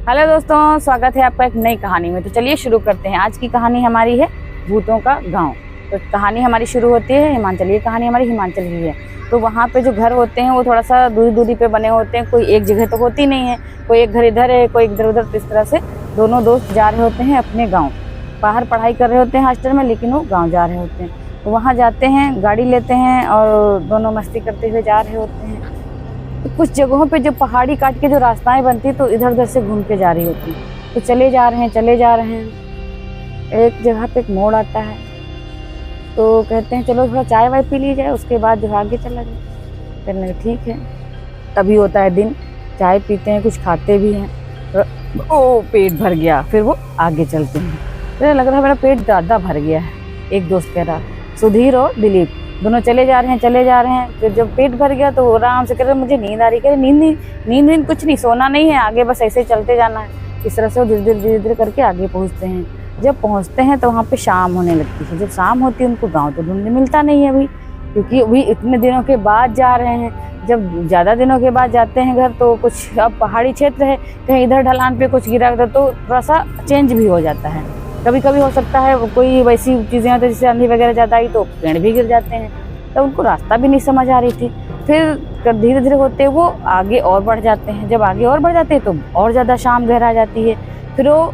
Hello दोस्तों, स्वागत है आपका एक नई कहानी में। तो चलिए शुरू करते हैं। आज की कहानी हमारी है भूतों का गांव। तो कहानी हमारी शुरू होती है हिमाचल। ये कहानी हमारी हिमाचल की है। तो वहाँ पे जो घर होते हैं वो थोड़ा सा दूरी दूरी पे बने होते हैं, कोई एक जगह तो होती नहीं है। कोई एक घर इधर है, कोई इधर उधर। तो इस तरह से दोनों दोस्त जा रहे होते हैं अपने गाँव। बाहर पढ़ाई कर रहे होते हैं हॉस्टल में, लेकिन वो गाँव जा रहे होते हैं। तो वहाँ जाते हैं, गाड़ी लेते हैं और दोनों मस्ती करते हुए जा रहे होते हैं। तो कुछ जगहों पे जो पहाड़ी काट के जो रास्ताएं बनती तो इधर उधर से घूम के जा रही होती। तो चले जा रहे हैं। एक जगह पे एक मोड़ आता है, तो कहते हैं चलो थोड़ा चाय वाय पी ली जाए, उसके बाद जो आगे चला जाए। कहने लगे ठीक है। तभी होता है दिन, चाय पीते हैं, कुछ खाते भी हैं। ओ पेट भर गया। फिर वो आगे चलते हैं। तो लग रहा है मेरा पेट ज़्यादा भर गया है। एक दोस्त कह रहा, सुधीर और दिलीप दोनों चले जा रहे हैं। फिर जब पेट भर गया तो आराम से कह रहे मुझे नींद आ रही। कह रहे नींद कुछ नहीं, सोना नहीं है, आगे बस ऐसे चलते जाना है। इस तरह से वो धीरे धीरे करके आगे पहुंचते हैं। जब पहुंचते हैं तो वहाँ पे शाम होने लगती है। जब शाम होती है उनको गाँव तो ढूंढने मिलता नहीं है अभी, क्योंकि अभी इतने दिनों के बाद जा रहे हैं। जब ज़्यादा दिनों के बाद जाते हैं घर तो कुछ अब पहाड़ी क्षेत्र है, कहीं इधर ढलान पे कुछ गिरा तो थोड़ा सा चेंज भी हो जाता है। कभी कभी हो सकता है कोई वैसी चीज़ें होती है जैसे आंधी वगैरह ज़्यादा आई तो पेड़ भी गिर जाते हैं। तो उनको रास्ता भी नहीं समझ आ रही थी। फिर धीरे धीरे होते वो आगे और बढ़ जाते हैं। जब आगे और बढ़ जाते हैं तो और ज़्यादा शाम गहरा जाती है। फिर वो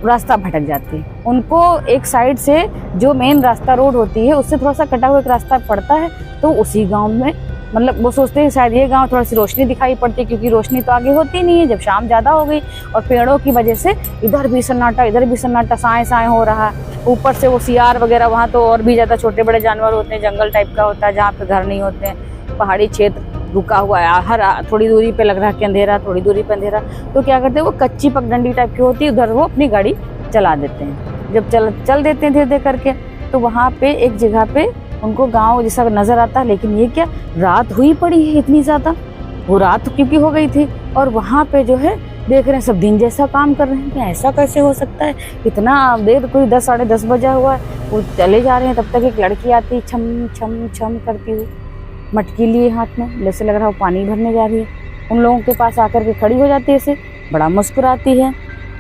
रास्ता भटक जाती है। उनको एक साइड से जो मेन रास्ता रोड होती है उससे थोड़ा सा कटा हुआ एक रास्ता पड़ता है। तो उसी गाँव में मतलब वो सोचते हैं शायद ये गांव थोड़ा सी रोशनी दिखाई पड़ती है, क्योंकि रोशनी तो आगे होती नहीं है जब शाम ज़्यादा हो गई। और पेड़ों की वजह से इधर भी सन्नाटा इधर भी सन्नाटा, साए साए हो रहा है। ऊपर से वो सियार वगैरह, वहाँ तो और भी ज़्यादा छोटे बड़े जानवर होते हैं, जंगल टाइप का होता है जहाँ पे घर नहीं होते हैं। पहाड़ी क्षेत्र रुका हुआ है, हर थोड़ी दूरी पे लग रहा है कि अंधेरा, थोड़ी दूरी पे अंधेरा। तो क्या करते हैं वो कच्ची पगडंडी टाइप की होती है, उधर वो अपनी गाड़ी चला देते हैं। जब चल देते हैं धीरे धीरे करके, तो वहाँ पे एक जगह पे उनको गांव जैसा नजर आता है। लेकिन ये क्या, रात हुई पड़ी है इतनी ज़्यादा। वो रात क्योंकि हो गई थी और वहाँ पे जो है देख रहे हैं सब दिन जैसा काम कर रहे हैं। कि ऐसा कैसे हो सकता है, इतना देर, कोई 10 साढ़े 10 बजा हुआ है। वो चले जा रहे हैं, तब तक एक लड़की आती छम छम छम करती हुई, मटकी लिए हाथ में, जैसे लग रहा है वो पानी भरने जा रही है। उन लोगों के पास आकर के खड़ी हो जाती है, ऐसे बड़ा मुस्कुराती है।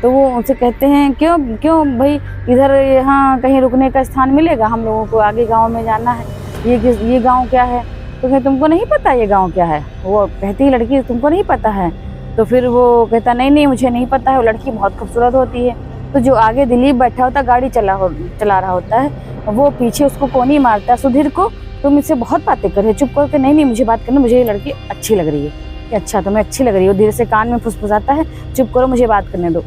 तो वो उनसे कहते हैं क्यों भाई, इधर यहाँ कहीं रुकने का स्थान मिलेगा, हम लोगों को आगे गांव में जाना है। ये गांव क्या है? तो फिर तुमको नहीं पता ये गांव क्या है? वो कहती है लड़की तुमको नहीं पता है? तो फिर वो कहता नहीं मुझे नहीं पता है। वो लड़की बहुत खूबसूरत होती है। तो जो आगे दिलीप बैठा होता गाड़ी चला रहा होता है, वो पीछे उसको कोनी मारता है, सुधीर को तुम इससे बहुत बातें कर रहे हो, चुप करके नहीं मुझे बात करना, मुझे ये लड़की अच्छी लग रही है। कि अच्छा तुम्हें अच्छी लग रही है? धीरे से कान में फुसफुसाता है, चुप करो मुझे बात करने दो।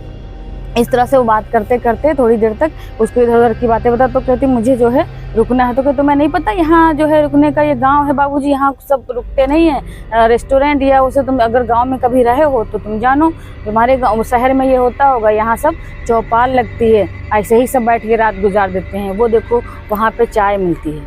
इस तरह से वो बात करते करते थोड़ी देर तक उसको इधर उधर की बातें बता। तो कहती मुझे जो है रुकना है। तो कहते तुम्हें नहीं पता यहाँ जो है रुकने का ये गांव है बाबूजी, यहाँ सब रुकते नहीं है रेस्टोरेंट या उसे, तुम अगर गांव में कभी रहे हो तो तुम जानो, तुम्हारे गाँव शहर में ये होता होगा, यहाँ सब चौपाल लगती है, ऐसे ही सब बैठ के रात गुजार देते हैं। वो देखो वहाँ पे चाय मिलती है,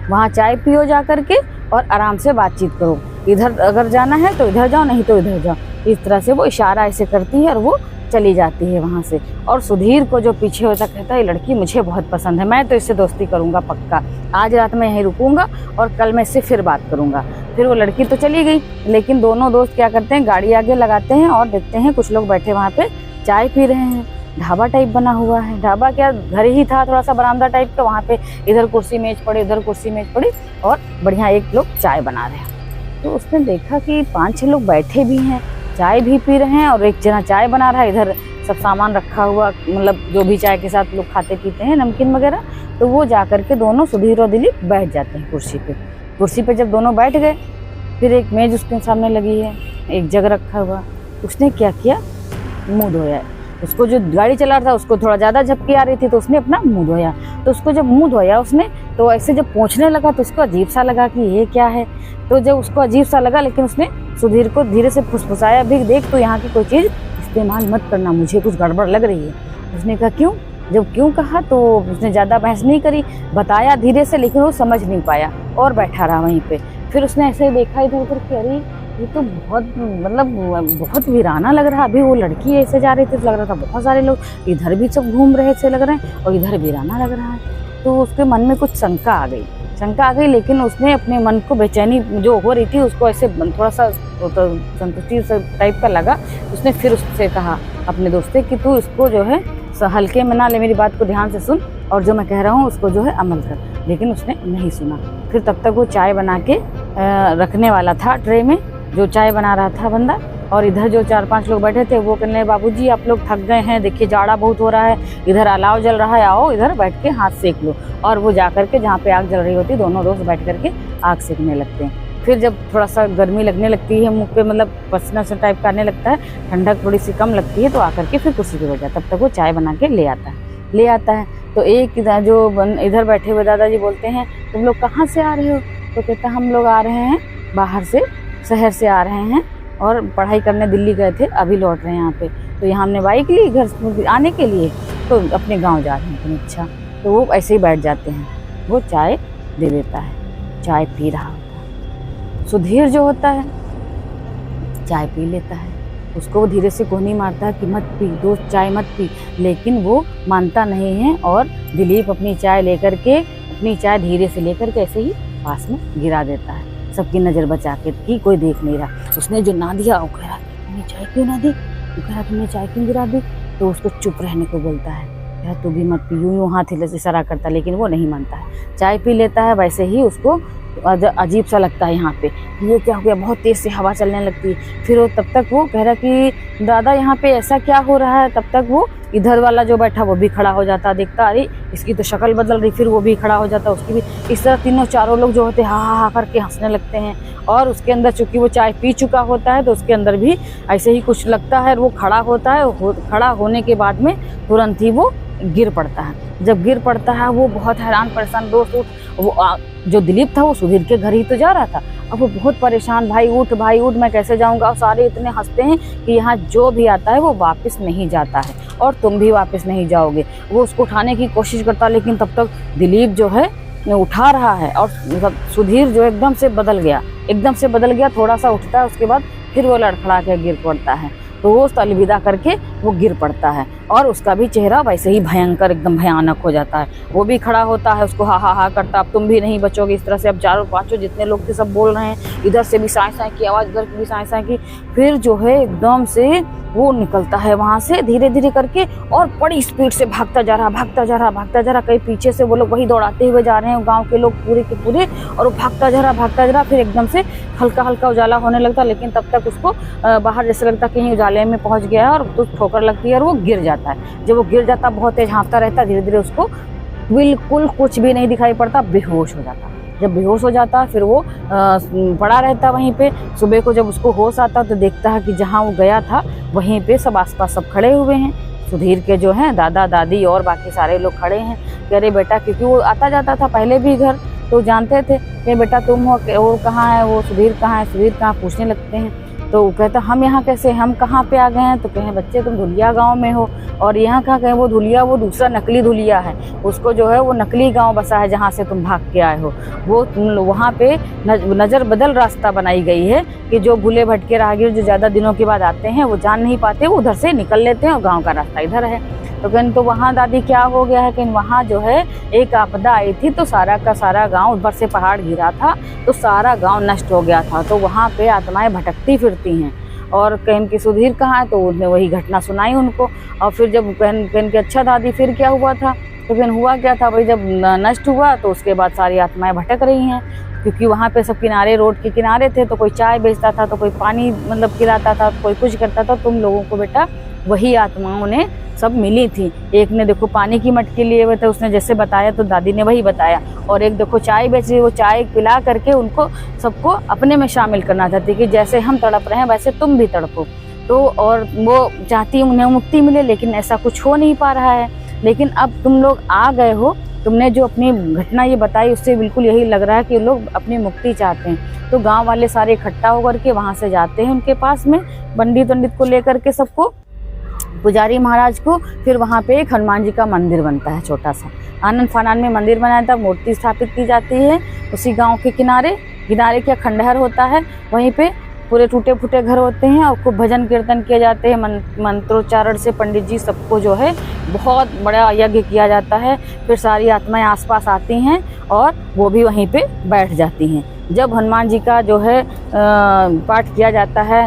वहाँ चाय पियो जा करके और आराम से बातचीत करो। इधर अगर जाना है तो इधर जाओ, नहीं तो इधर जाओ। इस तरह से वो इशारा ऐसे करती है और वो चली जाती है वहाँ से। और सुधीर को जो पीछे होता कहता है ये लड़की मुझे बहुत पसंद है, मैं तो इससे दोस्ती करूँगा पक्का, आज रात में यहीं रुकूंगा और कल मैं इससे फिर बात करूँगा। फिर वो लड़की तो चली गई, लेकिन दोनों दोस्त क्या करते हैं, गाड़ी आगे लगाते हैं और देखते हैं कुछ लोग बैठे वहाँ पे चाय पी रहे हैं। ढाबा टाइप बना हुआ है, ढाबा क्या घर ही था, थोड़ा सा बरामदा टाइप का। वहाँ पे इधर कुर्सी मेज पड़ी, उधर कुर्सी मेज पड़ी और बढ़िया एक लोग चाय बना रहे हैं। तो उसने देखा कि 5-6 लोग बैठे भी हैं, चाय भी पी रहे हैं और एक जना चाय बना रहा है। इधर सब सामान रखा हुआ, मतलब जो भी चाय के साथ लोग खाते पीते हैं, नमकीन वगैरह। तो वो जा करके दोनों सुधीर और दिलीप बैठ जाते हैं कुर्सी पे। जब दोनों बैठ गए, फिर एक मेज उसके सामने लगी है, एक जग रखा हुआ। उसने क्या किया, मुँह धोया। उसको जो गाड़ी चला रहा था उसको थोड़ा ज़्यादा झपकी आ रही थी, तो उसने अपना मुँह धोया। तो उसको जब मुँह धोया उसने, तो ऐसे जब पोंछने लगा तो उसको अजीब सा लगा कि ये क्या है। तो जब उसको अजीब सा लगा, लेकिन उसने सुधीर को धीरे से फुसफुसाया भी, देख तो यहाँ की कोई चीज़ इस्तेमाल मत करना, मुझे कुछ गड़बड़ लग रही है। उसने कहा क्यों? जब क्यों कहा तो उसने ज़्यादा बहस नहीं करी, बताया धीरे से, लेकिन वो समझ नहीं पाया और बैठा रहा वहीं पे। फिर उसने ऐसे ही देखा इधर उधर कि अरे ये तो बहुत वीराना लग रहा है। अभी वो लड़की ऐसे जा रही थी तो लग रहा था बहुत सारे लोग इधर भी सब घूम रहे थे लग रहे हैं, और इधर वीराना लग रहा है। तो उसके मन में कुछ शंका आ गई शंका आ गई, लेकिन उसने अपने मन को बेचैनी जो हो रही थी उसको ऐसे थोड़ा सा तो संतुष्टि टाइप का लगा। उसने फिर उससे कहा अपने दोस्त से कि तू इसको जो है हल्के में ना ले, मेरी बात को ध्यान से सुन और जो मैं कह रहा हूँ उसको जो है अमल कर। लेकिन उसने नहीं सुना। फिर तब तक वो चाय बना के रखने वाला था ट्रे में, जो चाय बना रहा था बंदा, और इधर जो 4-5 लोग बैठे थे वो कहने लगे बाबूजी आप लोग थक गए हैं, देखिए जाड़ा बहुत हो रहा है, इधर अलाव जल रहा है, आओ इधर बैठ के हाथ सेक लो। और वो जा करके जहाँ पे आग जल रही होती दोनों दोस्त बैठ करके आग सेकने लगते हैं। फिर जब थोड़ा सा गर्मी लगने लगती है, मुँह पे मतलब पसीना सा टाइप का आने लगता है, ठंडक थोड़ी सी कम लगती है, तो आकर के फिर कुर्सी पे बैठ जाता है। तब तक वो चाय बना के ले आता है। तो एक जो इधर बैठे हुए दादाजी बोलते हैं तुम लोग कहाँ से आ रहे हो? तो कहता हम लोग आ रहे हैं बाहर से, शहर से आ रहे हैं और पढ़ाई करने दिल्ली गए थे, अभी लौट रहे हैं यहाँ पे। तो यहाँ हमने बाइक ली घर आने के लिए, तो अपने गांव जा रहे हैं। अच्छा, तो वो ऐसे ही बैठ जाते हैं। वो चाय दे देता है, चाय पी रहा होता है। सुधीर जो होता है चाय पी लेता है, उसको वो धीरे से कोहनी मारता है कि मत पी दोस्त, चाय मत पी, लेकिन वो मानता नहीं है। और दिलीप अपनी चाय लेकर के, अपनी चाय धीरे से लेकर के ऐसे ही पास में गिरा देता है, सबकी नज़र बचा के कि कोई देख नहीं रहा। उसने जो ना दिया वो कह रहा तुमने चाय क्यों ना दी, वो कह रहा तुमने चाय क्यों गिरा दी। तो उसको चुप रहने को बोलता है, कह तू भी मत पी, यूँ हाथ इशारा करता, लेकिन वो नहीं मानता है। चाय पी लेता है। वैसे ही उसको अजीब सा लगता है यहाँ पे, ये क्या हो गया, बहुत तेज़ से हवा चलने लगती है। फिर वो तब तक वो कह रहा कि दादा यहाँ पे ऐसा क्या हो रहा है। तब तक वो इधर वाला जो बैठा वो भी खड़ा हो जाता, देखता अरे इसकी तो शक्ल बदल रही, फिर वो भी खड़ा हो जाता, उसकी भी। इस तरह तीनों चारों लोग जो होते हैं हा करके हंसने लगते हैं। और उसके अंदर चूंकि वो चाय पी चुका होता है तो उसके अंदर भी ऐसे ही कुछ लगता है। वो खड़ा होता है, खड़ा होने के बाद में तुरंत ही वो गिर पड़ता है। जब गिर पड़ता है वो बहुत हैरान परेशान, दोस्त उठ, वो जो दिलीप था वो सुधीर के घर ही तो जा रहा था। अब वो बहुत परेशान, भाई उठ मैं कैसे जाऊंगा। और सारे इतने हंसते हैं कि यहाँ जो भी आता है वो वापस नहीं जाता है और तुम भी वापस नहीं जाओगे। वो उसको उठाने की कोशिश करता, लेकिन तब तक दिलीप जो है उठा रहा है। और सुधीर जो एकदम से बदल गया, थोड़ा सा उठता है, उसके बाद फिर वो लड़खड़ा के गिर पड़ता है। तो वो अलविदा करके वो गिर पड़ता है और उसका भी चेहरा वैसे ही भयंकर, एकदम भयानक हो जाता है। वो भी खड़ा होता है, उसको हा करता, अब तुम भी नहीं बचोगे। इस तरह से अब चारों पांचों जितने लोग थे सब बोल रहे हैं, इधर से भी साए की आवाज़, उधर की भी साए की। फिर जो है एकदम से वो निकलता है वहाँ से धीरे धीरे करके और बड़ी स्पीड से भागता जा रहा। कहीं पीछे से वो लोग वही दौड़ाते हुए जा रहे हैं, गाँव के लोग पूरे के पूरे, और वो भागता जा रहा। फिर एकदम से हल्का उजाला होने लगता, लेकिन तब तक उसको बाहर जैसे लगता कहीं उजाले में पहुँच गया है, और तो ठोकर लगती है और वो गिर जाता है। जब वो गिर जाता बहुत तेज हाँफता रहता, धीरे धीरे उसको बिल्कुल कुछ भी नहीं दिखाई पड़ता, बेहोश हो जाता। जब बेहोश हो जाता फिर वो पड़ा रहता वहीं पे। सुबह को जब उसको होश आता तो देखता है कि जहाँ वो गया था वहीं पे सब आसपास सब खड़े हुए हैं, सुधीर के जो हैं दादा दादी और बाकी सारे लोग खड़े हैं। कह रहे बेटा, क्योंकि वो आता जाता था पहले भी घर, तो जानते थे कि बेटा तुम हो, वो कहाँ है, वो सुधीर कहाँ पूछने लगते हैं। तो वो कहता हम यहाँ कैसे, हम कहाँ पे आ गए हैं। तो कहें बच्चे तुम धुलिया गांव में हो, और यहाँ कहाँ कहें वो धुलिया, वो दूसरा नकली धुलिया है, उसको जो है वो नकली गांव बसा है जहाँ से तुम भाग के आए हो। वो वहाँ पे नज़र बदल रास्ता बनाई गई है कि जो भूले भटके राहगीर जो ज़्यादा दिनों के बाद आते हैं वो जान नहीं पाते, वो उधर से निकल लेते हैं और गाँव का रास्ता इधर है। तो कहने तो वहाँ दादी क्या हो गया है कि वहाँ जो है एक आपदा आई थी, तो सारा का सारा गांव, ऊपर से पहाड़ गिरा था तो सारा गांव नष्ट हो गया था, तो वहाँ पे आत्माएं भटकती फिरती हैं। और कहन की सुधीर कहाँ है, तो उन्हें वही घटना सुनाई उनको। और फिर जब कहन की अच्छा दादी फिर क्या हुआ था, तो कहन हुआ क्या था भाई, जब नष्ट हुआ तो उसके बाद सारी आत्माएं भटक रही हैं, क्योंकि वहाँ पे सब किनारे, रोड के किनारे थे, तो कोई चाय बेचता था, तो कोई पानी मतलब पिलाता था, कोई कुछ करता था। तुम लोगों को बेटा वही आत्माओं ने सब मिली थी। एक ने देखो पानी की मटकी लिए हुए थे, उसने जैसे बताया तो दादी ने वही बताया, और एक देखो चाय बेच रही, वो चाय पिला करके उनको सबको अपने में शामिल करना चाहती कि जैसे हम तड़प रहे हैं वैसे तुम भी तड़पो। तो और वो चाहती उन्हें मुक्ति मिले, लेकिन ऐसा कुछ हो नहीं पा रहा है। लेकिन अब तुम लोग आ गए हो, तुमने जो अपनी घटना ये बताई उससे बिल्कुल यही लग रहा है कि लोग अपनी मुक्ति चाहते हैं। तो गाँव वाले सारे इकट्ठा होकर के वहाँ से जाते हैं उनके पास में, पंडित को लेकर के सबको, पुजारी महाराज को। फिर वहाँ पे एक हनुमान जी का मंदिर बनता है, छोटा सा आनंद फानन में मंदिर बनाया था, मूर्ति स्थापित की जाती है उसी गांव के किनारे क्या खंडहर होता है वहीं पे। पूरे टूटे फूटे घर होते हैं और खूब भजन कीर्तन किए जाते हैं, मंत्रोच्चारण से पंडित जी सबको जो है बहुत बड़ा यज्ञ किया जाता है। फिर सारी आत्माएं आसपास आती हैं और वो भी वहीं पे बैठ जाती हैं। जब हनुमान जी का जो है पाठ किया जाता है,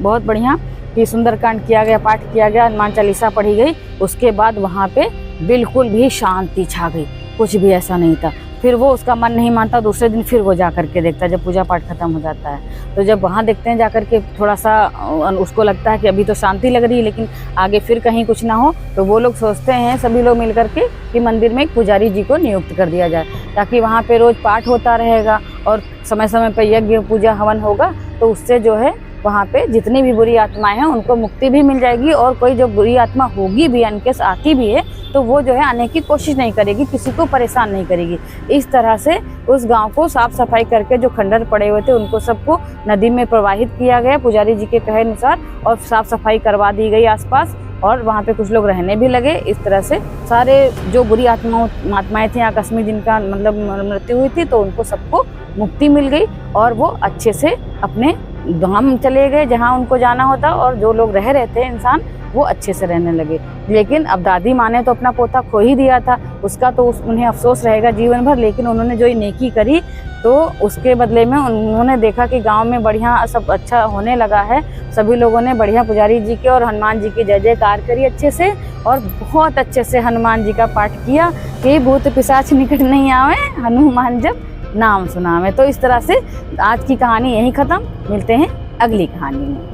बहुत बढ़िया कि सुंदरकांड किया गया, पाठ किया गया, हनुमान चालीसा पढ़ी गई, उसके बाद वहाँ पे बिल्कुल भी शांति छा गई, कुछ भी ऐसा नहीं था। फिर वो उसका मन नहीं मानता, दूसरे दिन फिर वो जा करके देखता है जब पूजा पाठ खत्म हो जाता है। तो जब वहाँ देखते हैं जा करके, थोड़ा सा उसको लगता है कि अभी तो शांति लग रही है लेकिन आगे फिर कहीं कुछ ना हो, तो वो लोग सोचते हैं सभी लोग मिल करके कि मंदिर में एक पुजारी जी को नियुक्त कर दिया जाए, ताकि वहाँ पे रोज पाठ होता रहेगा और समय समय पर यज्ञ पूजा हवन होगा। तो उससे जो है वहाँ पे जितनी भी बुरी आत्माएं हैं उनको मुक्ति भी मिल जाएगी, और कोई जो बुरी आत्मा होगी भी, अनकेस आती भी है, तो वो जो है आने की कोशिश नहीं करेगी, किसी को परेशान नहीं करेगी। इस तरह से उस गांव को साफ सफाई करके जो खंडर पड़े हुए थे उनको सबको नदी में प्रवाहित किया गया पुजारी जी के कहे अनुसार, और साफ सफाई करवा दी गई आसपास, और वहाँ पे कुछ लोग रहने भी लगे। इस तरह से सारे जो बुरी आत्माएं थी, आकस्मिक जिनका मतलब मृत्यु हुई थी, तो उनको सबको मुक्ति मिल गई और वो अच्छे से अपने धाम चले गए जहाँ उनको जाना होता, और जो लोग रह रहे थे इंसान वो अच्छे से रहने लगे। लेकिन अब दादी माँ ने तो अपना पोता खो ही दिया था, उसका तो उन्हें अफसोस रहेगा जीवन भर। लेकिन उन्होंने जो ये नेकी करी, तो उसके बदले में उन्होंने देखा कि गांव में बढ़िया सब अच्छा होने लगा है, सभी लोगों ने बढ़िया पुजारी जी के और हनुमान जी की जय जयकार करी अच्छे से, और बहुत अच्छे से हनुमान जी का पाठ किया कि भूत पिशाच निकट नहीं आवे, हनुमान जब नाम सुनावे। तो इस तरह से आज की कहानी यहीं खत्म। मिलते हैं अगली कहानी में।